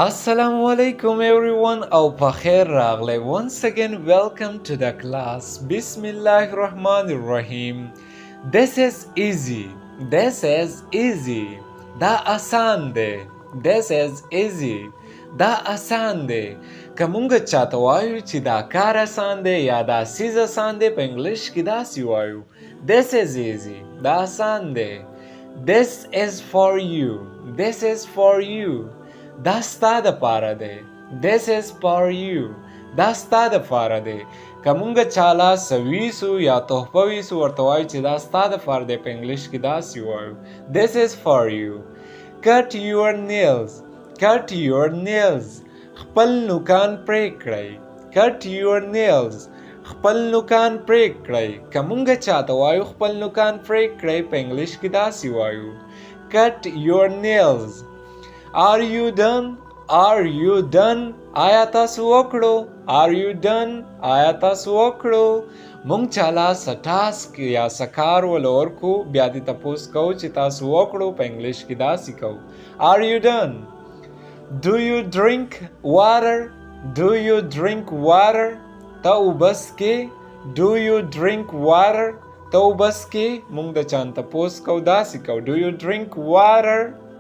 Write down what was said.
Assalamu alaikum everyone او پخیر راغلی. Once again welcome to the class. Bismillahir Rahmanir Rahim. This is easy. This is easy. دا آسان دی. This is easy. دا آسان دی. که مونږ چاته وایو چې دا کار آسان دی یا دا سیز آسان دی، په انګلیش کې داسې وایو This is easy. دا آسان دی. This is for you. This is for you. دا ستا د پاره دی. This is for you. دا ستا د پاره دی. که مونږ چاله څه ویسو یا تحفه ویسو ورته وایو چې دا ستا د پاره دی، په انګلیش کې داسې وایو This is for you. Cut your nails. Cut your nails. خپل نوکان پرې کړئ. Cut your nails. خپل نوکان پرې کړئ. که مونږ چاته وایو خپل نوکان پرې کړئ، په انګلیش کې داسې وایو Cut your nails. Are you done? Are you done? آیا تاسو وکړو؟ Are you done? آیا تاسو وکړو؟ مونږ چاله څه ټاسک یا څه کار ول ورکو، بیا دې تپوس کوو چې تاسو وکړو، په انګلیش کې داسې کوو Are you done? Do you drink water? Do you drink water? ته اوبه څښې؟ Do you drink water? ته اوبه څښې؟ مونږ د چا نه تپوس کوو، داسې کوو Do you drink water?